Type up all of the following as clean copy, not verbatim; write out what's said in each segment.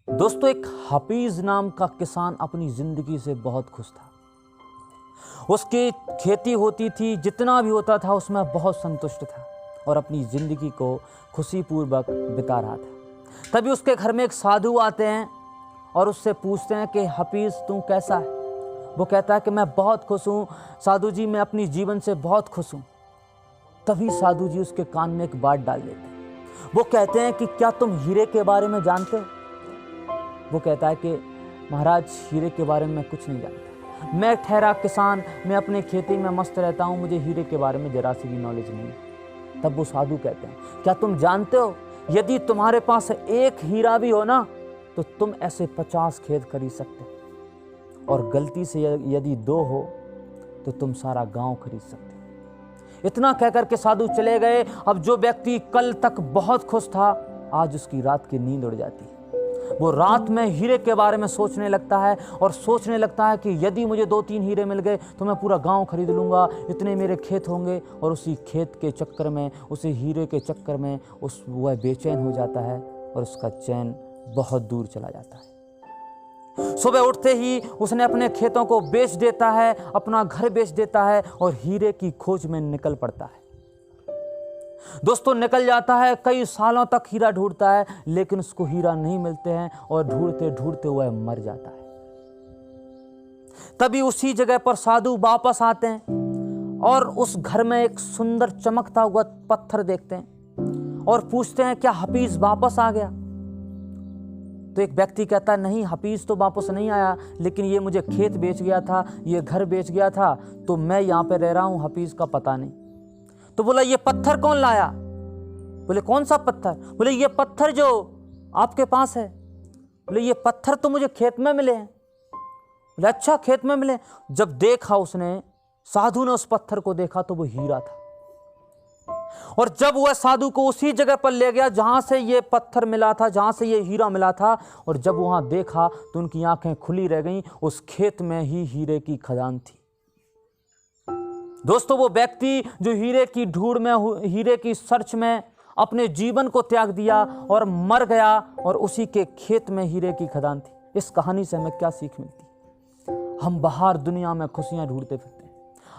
दोस्तों, एक हफीज नाम का किसान अपनी जिंदगी से बहुत खुश था। उसकी खेती होती थी, जितना भी होता था उसमें बहुत संतुष्ट था और अपनी जिंदगी को खुशीपूर्वक बिता रहा था। तभी उसके घर में एक साधु आते हैं और उससे पूछते हैं कि हफीज, तू कैसा है? वो कहता है कि मैं बहुत खुश हूँ साधु जी, मैं अपनी जीवन से बहुत खुश हूँ। तभी साधु जी उसके कान में एक बात डाल देते हैं। वो कहते हैं कि क्या तुम हीरे के बारे में जानते हो? वो कहता है कि महाराज, हीरे के बारे में मैं कुछ नहीं जानता, मैं ठहरा किसान, मैं अपने खेती में मस्त रहता हूँ, मुझे हीरे के बारे में जरा सी भी नॉलेज नहीं है। तब वो साधु कहते हैं, क्या तुम जानते हो, यदि तुम्हारे पास एक हीरा भी हो ना तो तुम ऐसे 50 खेत खरीद सकते हो, और गलती से यदि 2 हो तो तुम सारा गांव खरीद सकते हो। इतना कहकर के साधु चले गए। अब जो व्यक्ति कल तक बहुत खुश था, आज उसकी रात की नींद उड़ जाती है। वो रात में हीरे के बारे में सोचने लगता है और सोचने लगता है कि यदि मुझे 2-3 हीरे मिल गए तो मैं पूरा गांव खरीद लूँगा, इतने मेरे खेत होंगे। और उसी खेत के चक्कर में, उसी हीरे के चक्कर में वह बेचैन हो जाता है और उसका चैन बहुत दूर चला जाता है। सुबह उठते ही उसने अपने खेतों को बेच देता है, अपना घर बेच देता है और हीरे की खोज में निकल पड़ता है। दोस्तों, निकल जाता है, कई सालों तक हीरा ढूंढता है, लेकिन उसको हीरा नहीं मिलते हैं और ढूंढते ढूंढते वह मर जाता है। तभी उसी जगह पर साधु वापस आते हैं और उस घर में एक सुंदर चमकता हुआ पत्थर देखते हैं और पूछते हैं, क्या हफीज वापस आ गया? तो एक व्यक्ति कहता है, नहीं, हफीज तो वापस नहीं आया, लेकिन ये मुझे खेत बेच गया था, ये घर बेच गया था, तो मैं यहाँ पे रह रहा हूँ, हफीज का पता नहीं। तो बोला, ये पत्थर कौन लाया? बोले, कौन सा पत्थर? बोले, ये पत्थर जो आपके पास है। बोले, ये पत्थर तो मुझे खेत में मिले हैं। बोले, अच्छा, खेत में मिले? जब देखा उसने, साधु ने उस पत्थर को देखा तो वो हीरा था। और जब वह साधु को उसी जगह पर ले गया जहां से ये पत्थर मिला था, जहां से ये हीरा मिला था, और जब वहां देखा तो उनकी आंखें खुली रह गईं। उस खेत में ही हीरे की खदान थी। दोस्तों, वो व्यक्ति जो हीरे की ढूंढ में, हीरे की सर्च में अपने जीवन को त्याग दिया और मर गया, और उसी के खेत में हीरे की खदान थी। इस कहानी से हमें क्या सीख मिलती? हम बाहर दुनिया में खुशियां ढूंढते फिरते हैं,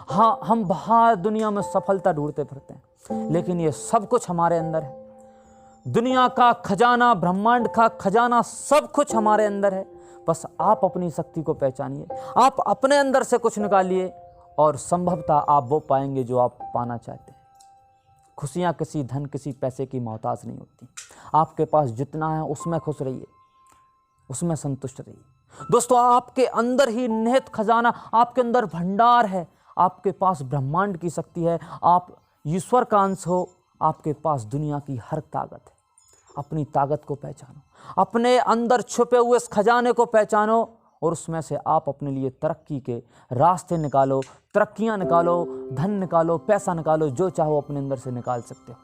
हाँ, हम बाहर दुनिया में सफलता ढूंढते फिरते हैं, लेकिन ये सब कुछ हमारे अंदर है। दुनिया का खजाना, ब्रह्मांड का खजाना, सब कुछ हमारे अंदर है। बस आप अपनी शक्ति को पहचानिए, आप अपने अंदर से कुछ निकालिए और संभवतः आप वो पाएंगे जो आप पाना चाहते हैं। खुशियां किसी धन, किसी पैसे की मोहताज नहीं होती। आपके पास जितना है उसमें खुश रहिए, उसमें संतुष्ट रहिए। दोस्तों, आपके अंदर ही निहित खजाना, आपके अंदर भंडार है, आपके पास ब्रह्मांड की शक्ति है, आप ईश्वर का अंश हो, आपके पास दुनिया की हर ताकत है। अपनी ताकत को पहचानो, अपने अंदर छुपे हुए इस खजाने को पहचानो और उसमें से आप अपने लिए तरक्की के रास्ते निकालो, तरक्कियां निकालो, धन निकालो, पैसा निकालो, जो चाहो अपने अंदर से निकाल सकते हो।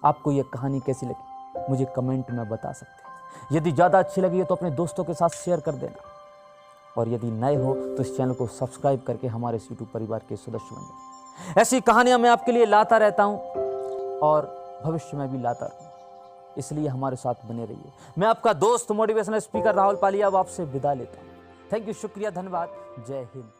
आपको ये कहानी कैसी लगी मुझे कमेंट में बता सकते हैं। यदि ज़्यादा अच्छी लगी है तो अपने दोस्तों के साथ शेयर कर देना, और यदि नए हो तो इस चैनल को सब्सक्राइब करके हमारे इस यूट्यूब परिवार के सदस्य बन जाए। ऐसी कहानियां मैं आपके लिए लाता रहता हूं और भविष्य में भी लाता रहूंगा, इसलिए हमारे साथ बने रहिए। मैं आपका दोस्त, मोटिवेशनल स्पीकर राहुल पालिया अब आपसे विदा लेता हूं। थैंक यू, शुक्रिया, धन्यवाद, जय हिंद।